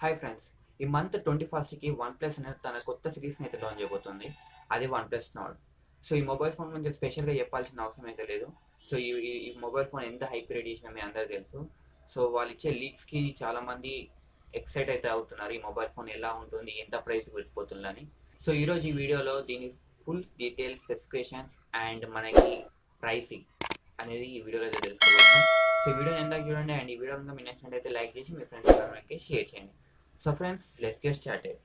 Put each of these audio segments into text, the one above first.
Hi friends, ఈ month 21కి OnePlus అనేది తన కొత్త సిరీస్ని అయితే లాంచ్ చేయబోతుంది. అది OnePlus Nord. సో ఈ మొబైల్ ఫోన్ గురించి స్పెషల్గా చెప్పాల్సిన అవసరం అయితే లేదు. సో ఈ మొబైల్ ఫోన్ ఎంత హైప్ క్రియేట్ చేసినా మీ అందరికీ తెలుసు. సో వాళ్ళు ఇచ్చే లీక్స్కి చాలామంది ఎక్సైట్ అయితే అవుతున్నారు. ఈ మొబైల్ ఫోన్ ఎలా ఉంటుంది, ఎంత ప్రైస్ వెళ్ళిపోతుందని. సో ఈరోజు ఈ వీడియోలో దీని ఫుల్ డీటెయిల్స్, స్పెసిఫికేషన్స్ అండ్ మనకి ప్రైసింగ్ అనేది ఈ వీడియోలో అయితే తెలుసుకోబోతున్నాం. సో ఈ వీడియోని ఎందాక చూడండి అండ్ ఈ వీడియో కనుక మీకు నచ్చినట్లయితే లైక్ చేసి మీ ఫ్రెండ్స్కి షేర్ చేయండి. So friends, let's get started.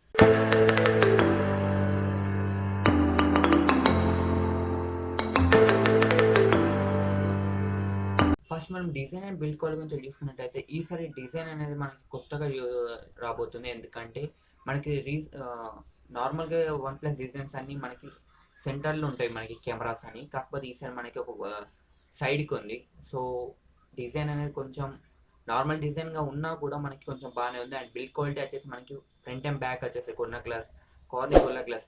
First మనం డిజైన్ అండ్ బిల్డ్ క్వాలిటీ గురించి చూసుకున్నట్టయితే ఈసారి డిజైన్ అనేది మనకి కొత్తగా రాబోతుంది. ఎందుకంటే మనకి నార్మల్గా OnePlus డిజైన్స్ అన్నీ మనకి సెంటర్లో ఉంటాయి, మనకి కెమెరాస్ అని. కాకపోతే ఈసారి మనకి ఒక సైడ్కి ఉంది. సో డిజైన్ అనేది కొంచెం నార్మల్ డిజైన్గా ఉన్నా కూడా మనకి కొంచెం బాగానే ఉంది. అండ్ బిల్డ్ క్వాలిటీ వచ్చేసి మనకి ఫ్రంట్ అండ్ బ్యాక్ వచ్చేసి కార్నర్ గ్లాస్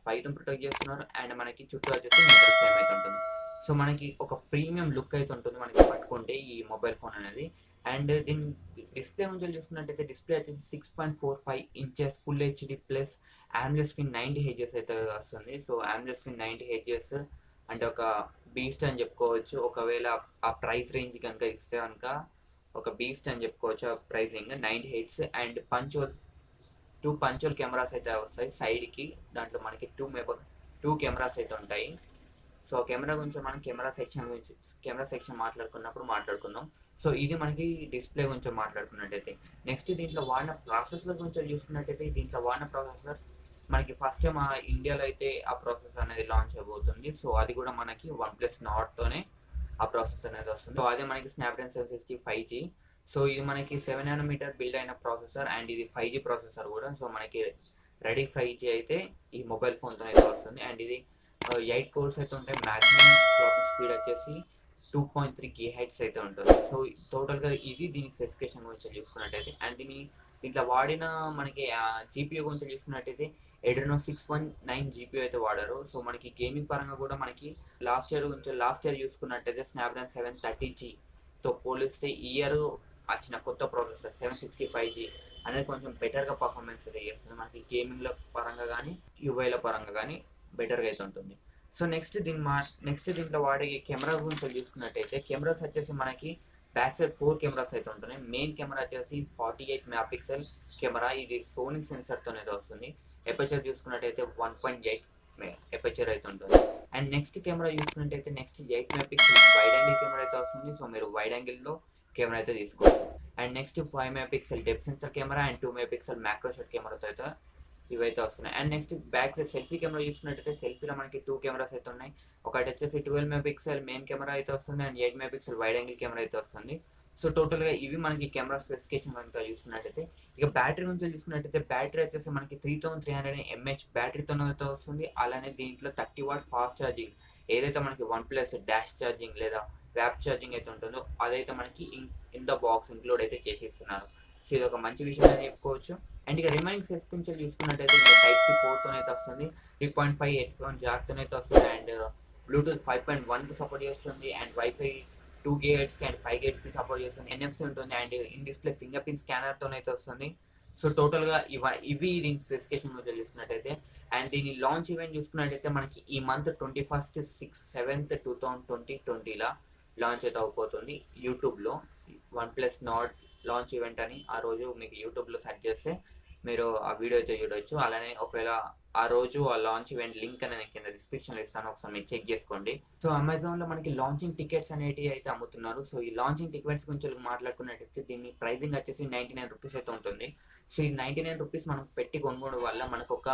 5తో ప్రొటెక్ట్ చేస్తున్నారు. అండ్ మనకి చుట్టూ వచ్చేసి మెటల్ ఫ్రేమ్ అయితే ఉంటుంది. సో మనకి ఒక ప్రీమియం లుక్ అయితే ఉంటుంది మనకి పట్టుకుంటే ఈ మొబైల్ ఫోన్ అనేది. అండ్ దీని డిస్ప్లే గురించి చూసుకున్నట్టయితే డిస్ప్లే వచ్చేసి 6.45 inches full HD plus AMOLED screen 90 HS అయితే వస్తుంది. సో AMOLED స్క్రీన్ 90 హెచ్ఎస్ అంటే ఒక బీస్ట్ అని చెప్పుకోవచ్చు. ఒకవేళ ఆ ప్రైస్ రేంజ్ కనుక ఇస్తే కనుక ఒక బీస్ట్ అని చెప్పుకోవచ్చు. ఆ pricing 90 heads and two punch hole cameras అయితే వస్తాయి సైడ్కి. దాంట్లో మనకి టూ కెమెరాస్ అయితే ఉంటాయి. సో కెమెరా గురించి మనం కెమెరా సెక్షన్ మాట్లాడుకుందాం. సో ఇది మనకి డిస్ప్లే గురించి మాట్లాడుకున్నట్టయితే నెక్స్ట్ దీంట్లో వాడిన ప్రాసెసర్ గురించి చూసుకున్నట్టయితే దీంట్లో వాడిన ప్రాసెసర్ మనకి ఫస్ట్ టైం ఇండియాలో అయితే ఆ ప్రాసెసర్ అనేది లాంచ్ అయిపోతుంది. సో అది కూడా మనకి OnePlus Nordతోనే ఆ ప్రాసెసర్ అనేది వస్తుంది. సో అదే మనకి Snapdragon 760 5G. సో ఇది మనకి 7nm బిల్డ్ అయిన ప్రాసెసర్ అండ్ ఇది 5G ప్రాసెసర్ కూడా. సో మనకి రెడీ 5G అయితే ఈ మొబైల్ ఫోన్తో అయితే వస్తుంది. అండ్ ఇది 8 కోర్స్ అయితే ఉంటాయి. మ్యాక్సిమం క్లాకింగ్ స్పీడ్ వచ్చేసి 2.3 GHz అయితే ఉంటుంది. సో టోటల్గా ఇది దీని స్పెసిఫికేషన్ గురించి చూసుకున్నట్టయితే అండ్ దీంట్లో వాడిన మనకి G.P.U గురించి చూసుకున్నట్టయితే Adreno 619 G.P.U అయితే వాడారు. సో మనకి గేమింగ్ పరంగా కూడా మనకి లాస్ట్ ఇయర్ చూసుకున్నట్టయితే Snapdragon 730Gతో పోలిస్తే ఈ ఇయర్ వచ్చిన కొత్త ప్రాసెసర్ 765G అనేది కొంచెం బెటర్గా పర్ఫార్మెన్స్ అయితే చేస్తుంది. మనకి గేమింగ్ల పరంగా కానీ యూఐల పరంగా కానీ బెటర్గా అయితే ఉంటుంది. సో నెక్స్ట్ దీంట్లో వాడే కెమెరా గురించి చూసుకున్నట్టయితే కెమెరాస్ వచ్చేసి మనకి బ్యాక్ సైడ్ 4 కెమెరాస్ అయితే ఉంటున్నాయి. మెయిన్ కెమెరా వచ్చేసి 48 మెగాపిక్సెల్ కెమెరా. ఇది సోనీ సెన్సర్తో అయితే వస్తుంది. ఎపర్చర్ చూసుకున్నట్టయితే 1.8 ఎపర్చర్ అయితే ఉంటుంది. అండ్ నెక్స్ట్ కెమెరా చూసుకున్నట్టయితే 8 మెగాపిక్సెల్ వైడ్ యాంగిల్ కెమెరా అయితే వస్తుంది. సో మీరు వైడ్ యాంగిల్లో కెమెరా అయితే తీసుకోవచ్చు. And next 5 megapixel depth sensor camera and 2 megapixel macro shot కెమెరాతో అయితే ఇవైతే వస్తున్నాయి. And next back side selfie camera చూసుకున్నట్టయితే సెల్ఫీలో మనకి 2 కెమెరాస్ అయితే ఉన్నాయి. ఒకటి వచ్చేసి 12 మెగాపిక్సెల్ మెయిన్ కెమెరా అయితే వస్తుంది and 8 megapixel wide angle camera అయితే వస్తుంది. సో టోటల్గా ఇవి మనకి కెమెరా స్పెసిఫికేషన్ కనుక చూసుకున్నట్టయితే ఇక బ్యాటరీ గురించి చూసుకున్నట్టయితే బ్యాటరీ వచ్చేసి మనకి 3300 mAh బ్యాటరీతో అయితే వస్తుంది. అలానే దీంట్లో 30 వాట్స్ ఫాస్ట్ ఛార్జింగ్ ఏదైతే మనకి OnePlus డాష్ ఛార్జింగ్ లేదా వ్యాప్ ఛార్జింగ్ అయితే ఉంటుందో అదైతే మనకి ఇన్ ద బాక్స్ ఇంక్లూడ్ అయితే చేసేస్తున్నారు. సో ఇది ఒక మంచి విషయం అని చెప్పుకోవచ్చు. అండ్ ఇక రిమైనింగ్ స్పెసిఫికేషన్ చూసుకున్నట్టయితే Type-C పోర్ట్తో అయితే వస్తుంది. 3.5 హెడ్ఫోన్ జాక్తో అయితే వస్తుంది. అండ్ బ్లూటూత్ 5.1కి సపోర్ట్ చేస్తుంది. And wifi 2 GHz and 5 GHz support చేస్తుంది. n.f.c ఉంటుంది. అండ్ Indisplay Fingerprint Scannerతో అయితే వస్తుంది. సో టోటల్గా ఇవి దీని స్పెసిఫికేషన్ గురించి చూసుకున్నట్టయితే అండ్ దీని లాంచ్ ఈవెంట్ చూసుకున్నట్టయితే మనకి ఈ మంత్ 21st 7th 2020 లాంచ్ అయితే అవబోతుంది. యూట్యూబ్లో OnePlus Nord లాంచ్ ఈవెంట్ అని ఆ రోజు మీకు యూట్యూబ్లో సెర్చ్ చేస్తే మీరు ఆ వీడియో అయితే చూడవచ్చు. అలానే ఒకవేళ ఆ రోజు ఆ లాంచ్ ఈవెంట్ లింక్ అని నేను కింద డిస్క్రిప్షన్లో ఇస్తాను, ఒకసారి మీరు చెక్ చేసుకోండి. సో అమెజాన్లో మనకి లాంచింగ్ టికెట్స్ అనేటివి అయితే అమ్ముతున్నారు. సో ఈ లాంచింగ్ టికెట్స్ గురించి మాట్లాడుకున్నట్టయితే దీని ప్రైసింగ్ వచ్చేసి 99 రూపీస్ అయితే ఉంటుంది. సో ఈ 99 రూపీస్ మనం పెట్టి కొనుగోవడం వల్ల మనకు ఒక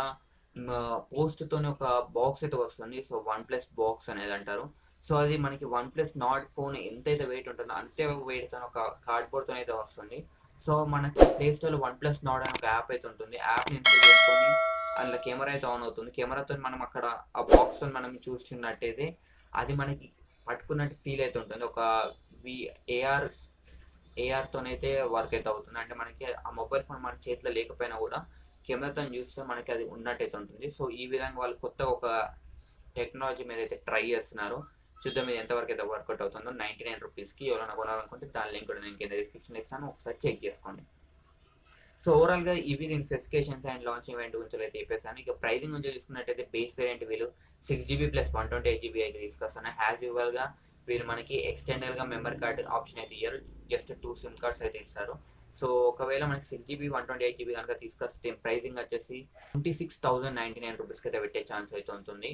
పోస్ట్తోనే ఒక బాక్స్ అయితే వస్తుంది. సో OnePlus బాక్స్ అనేది అంటారు. సో అది మనకి OnePlus Nord ఫోన్ ఎంతైతే వెయిట్ ఉంటుందో అంతే వెయిట్తో ఒక కార్డ్బోర్డ్తో అయితే వస్తుంది. సో మనకి ప్లే స్టోర్లో OnePlus Nord అని ఒక యాప్ అయితే ఉంటుంది. యాప్ని ఇన్స్టాల్ చేసుకొని అందులో కెమెరా అయితే ఆన్ అవుతుంది. కెమెరాతో మనం అక్కడ ఆ బాక్స్తో మనం చూస్తున్నట్టయితే అది మనకి పట్టుకున్నట్టు ఫీల్ అయితే ఉంటుంది. ఒక ఏఆర్తోనైతే వర్క్ అయితే అవుతుంది. అంటే మనకి ఆ మొబైల్ ఫోన్ మన చేతిలో లేకపోయినా కూడా కెమెరాతో చూస్తే మనకి అది ఉన్నట్టయితే ఉంటుంది. సో ఈ విధంగా వాళ్ళు కొత్త ఒక టెక్నాలజీ మీద అయితే ట్రై చేస్తున్నారు. చూద్దాం ఇది ఎంతవరకు అయితే వర్కౌట్ అవుతుందో. 99 రూపీస్కి ఎవరైనా కొనాలనుకుంటే దాని లింక్ కూడా నేను కింద డిస్క్రిప్షన్ ఇస్తాను, ఒకసారి చెక్ చేసుకోండి. సో ఓవరాల్గా ఇవి దీని స్పెసిఫికేషన్స్ అండ్ లాంచ్ ఈవెంట్ గురించి అయితే చెప్పేసాను. ఇక ప్రైజింగ్ గురించి చూసుకున్నట్టయితే బేస్ వేరియంట్ వీళ్ళు 6 GB ప్లస్ 128 GB అయితే తీసుకొస్తున్నారు. యాజ్ యూజువల్గా వీళ్ళు మనకి ఎక్స్టెండర్గా మెమరీ కార్డ్ ఆప్షన్ అయితే ఇయ్యారు, జస్ట్ 2 సిమ్ కార్డ్స్ అయితే ఇస్తారు. సో ఒకవేళ మనకి 6 GB 128 GB కనుక తీసుకొస్తే ప్రైజింగ్ వచ్చేసి 26,099 రూపీస్కి అయితే పెట్టే ఛాన్స్ అయితే ఉంటుంది.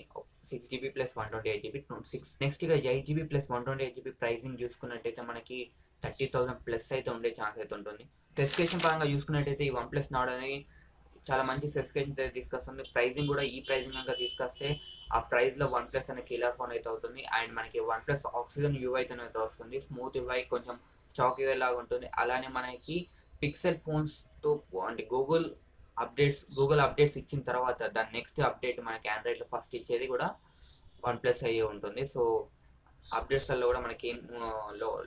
6 GB ప్లస్ 128 GB 26. నెక్స్ట్ ఇక 8 GB ప్లస్ 128 GB ప్రైజింగ్ చూసుకున్నట్టయితే మనకి 30,000 ప్లస్ అయితే ఉండే ఛాన్స్ అయితే ఉంటుంది. స్పెసిఫికేషన్ పరంగా చూసుకున్నట్టయితే ఈ OnePlus Nord అనేది చాలా మంచి స్పెసిఫికేషన్ అయితే తీసుకొస్తుంది. ప్రైజింగ్ కూడా ఈ ప్రైజింగ్ కనుక తీసుకొస్తే ఆ ప్రైస్లో OnePlus అనే కిల్లర్ ఫోన్ అయితే అవుతుంది. అండ్ మనకి OnePlus ఆక్సిజన్ UI అయితే వస్తుంది. స్మూత్ UI, కొంచెం స్టాక్ UI లాగా ఉంటుంది. అలానే మనకి పిక్సెల్ ఫోన్స్తో అంటే గూగుల్ అప్డేట్స్ ఇచ్చిన తర్వాత దాని నెక్స్ట్ అప్డేట్ మనకి ఆండ్రాయిడ్లో ఫస్ట్ ఇచ్చేది కూడా OnePlus అయ్యే ఉంటుంది. సో అప్డేట్స్లో కూడా మనకి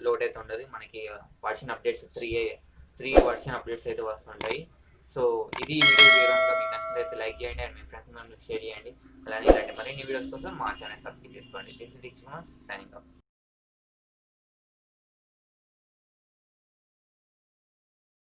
లోడ్ అయితే ఉండదు. మనకి version updates three version updates అయితే వస్తుంటాయి. సో ఇది వీడియో వివరంగా మీకు నచ్చినట్లయితే లైక్ చేయండి అండ్ మీ ఫ్రెండ్స్ మెంబర్స్కి షేర్ చేయండి. అలానే ఇలాంటి మరిన్ని వీడియోస్ కోసం మా ఛానల్ సబ్స్క్రైబ్ చేసుకోండి. This is Deekshith signing of.